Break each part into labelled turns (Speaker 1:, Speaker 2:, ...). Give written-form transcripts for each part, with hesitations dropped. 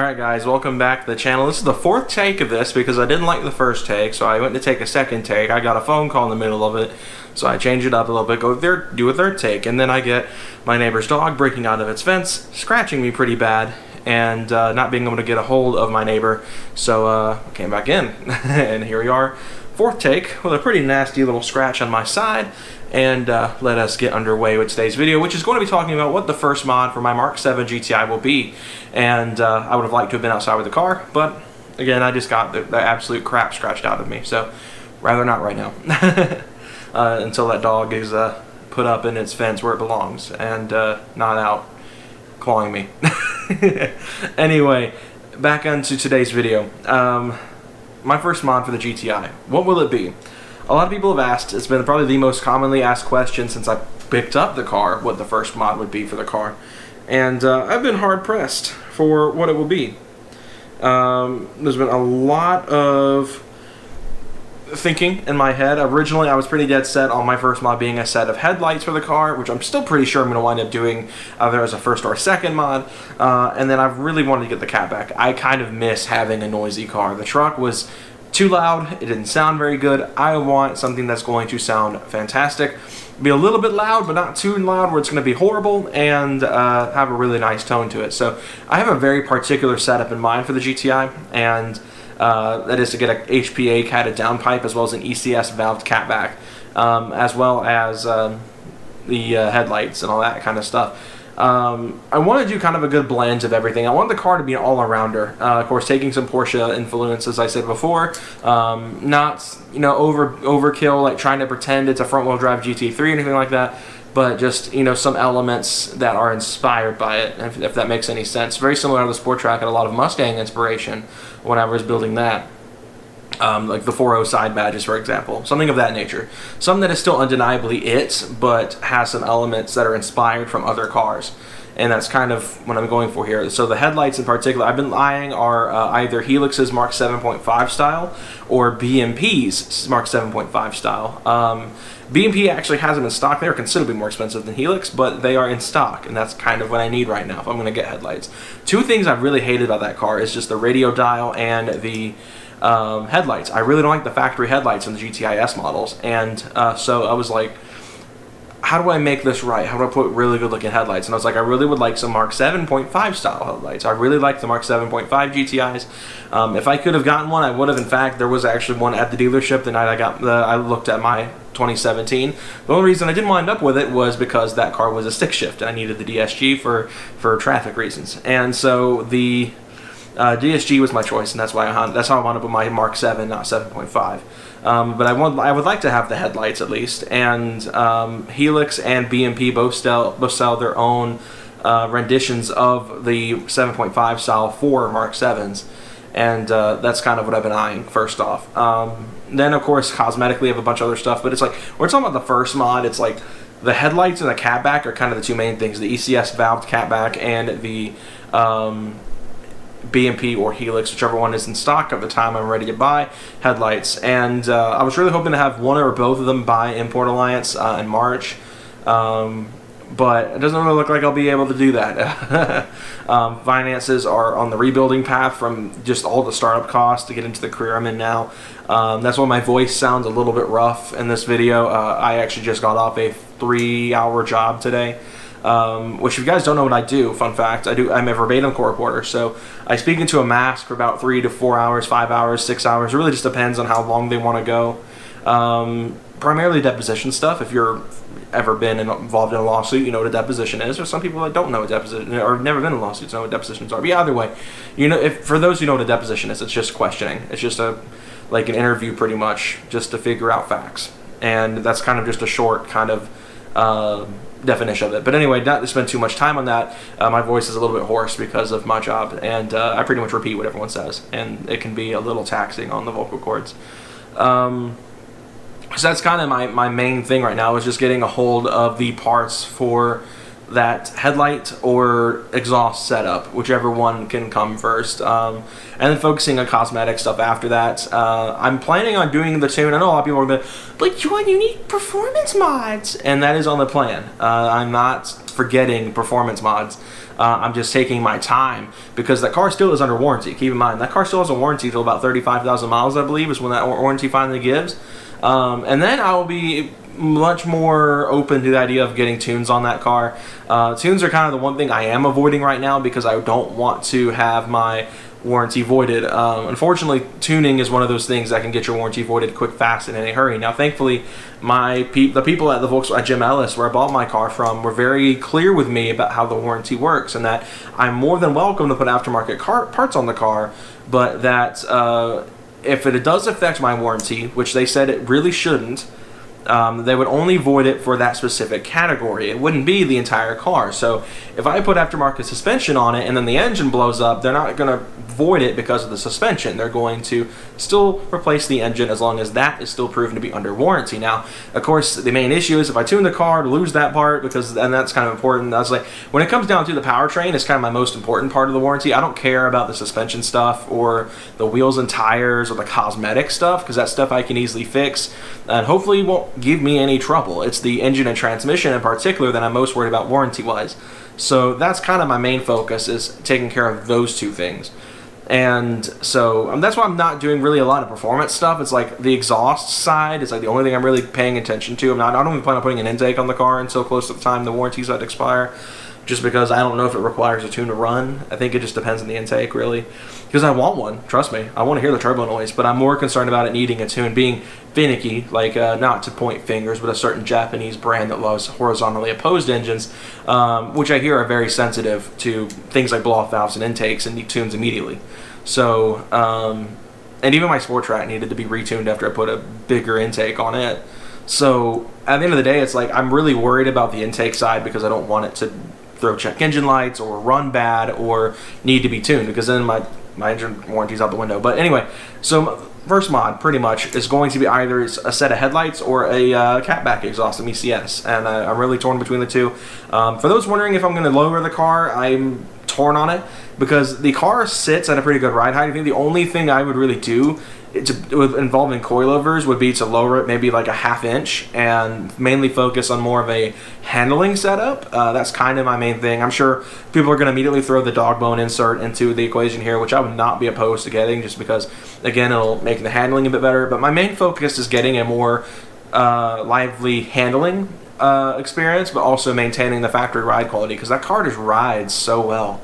Speaker 1: Alright guys, welcome back to the channel. This is the fourth take of this because I didn't like the first take, so I went to take a second take. I got a phone call in the middle of it, so I changed it up a little bit, do a third take, and then I get my neighbor's dog breaking out of its fence, scratching me pretty bad, and not being able to get a hold of my neighbor, so I came back in, and here we are. Fourth take with a pretty nasty little scratch on my side, and let us get underway with today's video, which is going to be talking about what the first mod for my Mark 7 GTI will be. And I would have liked to have been outside with the car, but again, I just got the absolute crap scratched out of me, so rather not right now. Until that dog is put up in its fence where it belongs and not out clawing me. Anyway, back onto today's video. My first mod for the GTI. What will it be? A lot of people have asked, it's been probably the most commonly asked question since I picked up the car, what the first mod would be for the car. And I've been hard pressed for what it will be. There's been a lot of thinking in my head. Originally, I was pretty dead set on my first mod being a set of headlights for the car, which I'm still pretty sure I'm going to wind up doing either as a first or second mod. And then I really wanted to get the cat back. I kind of miss having a noisy car. The truck was too loud, it didn't sound very good. I want something that's going to sound fantastic, be a little bit loud but not too loud where it's going to be horrible, and have a really nice tone to it. So I have a very particular setup in mind for the GTI, and that is to get a HPA catted downpipe as well as an ECS valved catback, as well as the headlights and all that kind of stuff. I want to do kind of a good blend of everything. I want the car to be an all-arounder. Of course, taking some Porsche influence, as I said before. Not, overkill, like trying to pretend it's a front-wheel drive GT3 or anything like that. But just, some elements that are inspired by it, if that makes any sense. Very similar to the Sport Track, had a lot of Mustang inspiration when I was building that. Like the 4.0 side badges, for example. Something of that nature. Something that is still undeniably it, but has some elements that are inspired from other cars. And that's kind of what I'm going for here. So the headlights in particular, I've been eyeing are either Helix's Mark 7.5 style or BMP's Mark 7.5 style. BMP actually has them in stock. They're considerably more expensive than Helix, but they are in stock, and that's kind of what I need right now if I'm going to get headlights. Two things I've really hated about that car is just the radio dial and the headlights. I really don't like the factory headlights in the GTI S models, and so I was like, how do I make this right? How do I put really good looking headlights? And I was like, I really would like some Mark 7.5 style headlights. I really like the Mark 7.5 GTIs. If I could have gotten one, I would have. In fact, there was actually one at the dealership the night I looked at my 2017. The only reason I didn't wind up with it was because that car was a stick shift and I needed the DSG for traffic reasons. And so the DSG was my choice, and that's how I wound up with my Mark 7, not 7.5. But I would like to have the headlights at least, and Helix and BMP both sell their own renditions of the 7.5 style for Mark 7s, and that's kind of what I've been eyeing first off. Then of course cosmetically I have a bunch of other stuff, but it's like, we're talking about the first mod, it's like the headlights and the catback are kind of the two main things, the ECS valved catback and the BMP or Helix, whichever one is in stock at the time I'm ready to buy headlights. And I was really hoping to have one or both of them by Import Alliance in March, but it doesn't really look like I'll be able to do that. Finances are on the rebuilding path from just all the startup costs to get into the career I'm in now. That's why my voice sounds a little bit rough in this video. I actually just got off a 3-hour job today. Which if you guys don't know what I do, fun fact, I'm a verbatim court reporter, so I speak into a mask for about 3 to 4 hours, 5 hours, 6 hours. It really just depends on how long they want to go. Primarily deposition stuff. If you're ever been involved in a lawsuit, you know what a deposition is. There's some people that don't know what deposition, or have never been in lawsuits, know what depositions are. But yeah, either way, for those who know what a deposition is, it's just questioning. It's just like an interview pretty much, just to figure out facts. And that's kind of just a short kind of definition of it. But anyway, not to spend too much time on that. My voice is a little bit hoarse because of my job, and I pretty much repeat what everyone says, and it can be a little taxing on the vocal cords. So that's kind of my main thing right now, is just getting a hold of the parts for that headlight or exhaust setup, whichever one can come first, and then focusing on cosmetic stuff after that. I'm planning on doing the tune. I know a lot of people are going to be, but John, you need performance mods, and that is on the plan. I'm not forgetting performance mods. I'm just taking my time because that car still is under warranty. Keep in mind, that car still has a warranty till about 35,000 miles, I believe, is when that warranty finally gives. And then I will be much more open to the idea of getting tunes on that car. Tunes are kind of the one thing I am avoiding right now because I don't want to have my warranty voided. Unfortunately, tuning is one of those things that can get your warranty voided quick, fast, and in a hurry. Now, thankfully, the people at the Volkswagen Jim Ellis, where I bought my car from, were very clear with me about how the warranty works, and that I'm more than welcome to put aftermarket parts on the car, but that if it does affect my warranty, which they said it really shouldn't, they would only void it for that specific category. It wouldn't be the entire car. So if I put aftermarket suspension on it and then the engine blows up, they're not going to void it because of the suspension. They're going to still replace the engine as long as that is still proven to be under warranty. Now, of course, the main issue is if I tune the car to lose that part, and that's kind of important. That's like, when it comes down to the powertrain, it's kind of my most important part of the warranty. I don't care about the suspension stuff or the wheels and tires or the cosmetic stuff, because that stuff I can easily fix and hopefully won't give me any trouble. It's the engine and transmission in particular that I'm most worried about warranty-wise. So that's kind of my main focus, is taking care of those two things. And so that's why I'm not doing really a lot of performance stuff. It's like the exhaust side is like the only thing I'm really paying attention to. I don't even plan on putting an intake on the car until close to the time the warranties that expire, just because I don't know if it requires a tune to run. I think it just depends on the intake, really. Because I want one, trust me. I want to hear the turbo noise, but I'm more concerned about it needing a tune, being finicky, like not to point fingers, but a certain Japanese brand that loves horizontally opposed engines, which I hear are very sensitive to things like blow-off valves and intakes and need tunes immediately. So, and even my Sport Track needed to be retuned after I put a bigger intake on it. So at the end of the day, it's like I'm really worried about the intake side because I don't want it to throw check engine lights or run bad or need to be tuned, because then my engine warranty's out the window. But anyway, so first mod pretty much is going to be either a set of headlights or a catback exhaust, an ECS, and I'm really torn between the two. For those wondering if I'm going to lower the car, I'm torn on it because the car sits at a pretty good ride height. I think the only thing I would really do involving coilovers would be to lower it maybe like a ½ inch and mainly focus on more of a handling setup. That's kind of my main thing. I'm sure people are going to immediately throw the dog bone insert into the equation here, which I would not be opposed to getting, just because, again, it'll make the handling a bit better. But my main focus is getting a more lively handling experience, but also maintaining the factory ride quality, because that car just rides so well.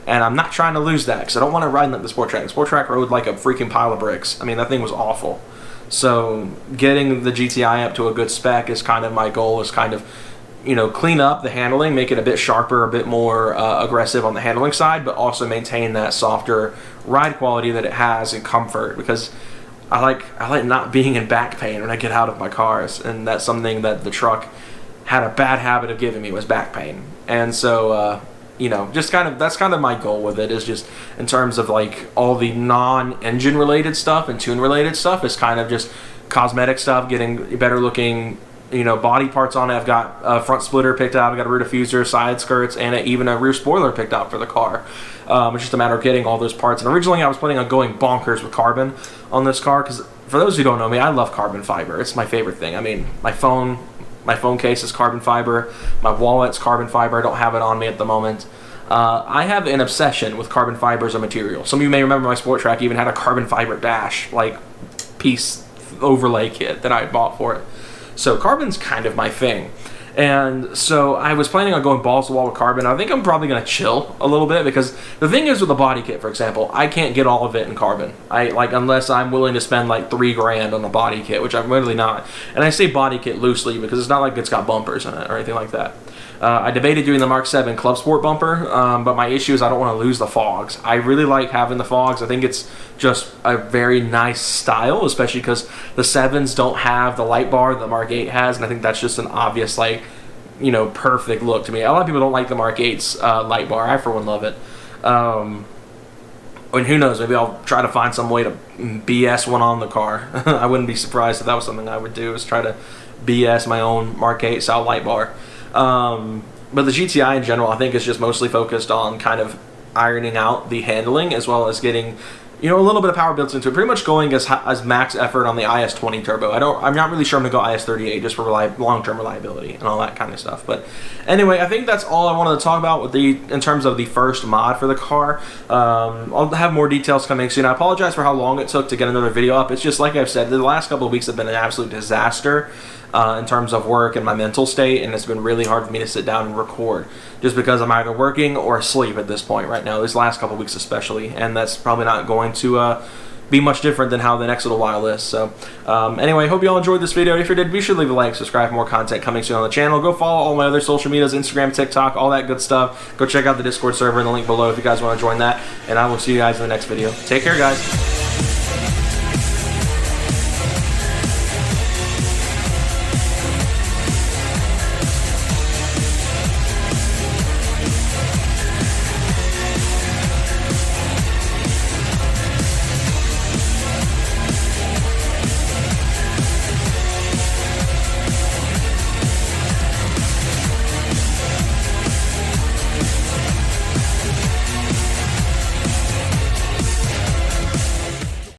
Speaker 1: And I'm not trying to lose that, because I don't want to ride like the Sport Track. The Sport Track rode like a freaking pile of bricks. I mean, that thing was awful. So getting the GTI up to a good spec is kind of my goal, is kind of, you know, clean up the handling, make it a bit sharper, a bit more aggressive on the handling side, but also maintain that softer ride quality that it has and comfort, because I like not being in back pain when I get out of my cars, and that's something that the truck had a bad habit of giving me, was back pain. And so you know, just that's kind of my goal with it, is just in terms of like all the non-engine related stuff and tune related stuff is kind of just cosmetic stuff, getting better looking, you know, body parts on it. I've got a front splitter picked out, I've got a rear diffuser, side skirts, and even a rear spoiler picked out for the car. It's just a matter of getting all those parts. And originally I was planning on going bonkers with carbon on this car, because for those who don't know me, I love carbon fiber. It's my favorite thing. I mean, my phone case is carbon fiber. My wallet's carbon fiber. I don't have it on me at the moment. I have an obsession with carbon fiber as a material. Some of you may remember my Sport Track even had a carbon fiber dash, like, piece overlay kit that I had bought for it. So carbon's kind of my thing. And so I was planning on going balls to the wall with carbon. I think I'm probably going to chill a little bit, because the thing is with the body kit, for example, I can't get all of it in carbon. Unless I'm willing to spend like $3 grand on the body kit, which I'm really not. And I say body kit loosely because it's not like it's got bumpers in it or anything like that. I debated doing the Mark 7 Club Sport bumper, but my issue is I don't want to lose the fogs. I really like having the fogs. I think it's just a very nice style, especially because the 7s don't have the light bar that the Mark 8 has, and I think that's just an obvious, like, you know, perfect look to me. A lot of people don't like the Mark 8's light bar. I, for one, love it. And who knows, maybe I'll try to find some way to BS one on the car. I wouldn't be surprised if that was something I would do, is try to BS my own Mark 8 style light bar. But the GTI in general, I think, is just mostly focused on kind of ironing out the handling as well as getting, you know, a little bit of power built into it. Pretty much going as max effort on the IS-20 turbo. I'm not really sure I'm gonna go IS-38 just for long-term reliability and all that kind of stuff. But anyway, I think that's all I wanted to talk about in terms of the first mod for the car. I'll have more details coming soon. I apologize for how long it took to get another video up. It's just like I've said, the last couple of weeks have been an absolute disaster in terms of work and my mental state, and it's been really hard for me to sit down and record just because I'm either working or asleep at this point right now, this last couple of weeks especially, and that's probably not going to be much different than how the next little while is. So anyway, hope you all enjoyed this video. If you did, be sure to leave a like, subscribe for more content coming soon on the channel. Go follow all my other social medias, Instagram, TikTok, all that good stuff. Go check out the Discord server in the link below if you guys want to join that, and I will see you guys in the next video. Take care, guys.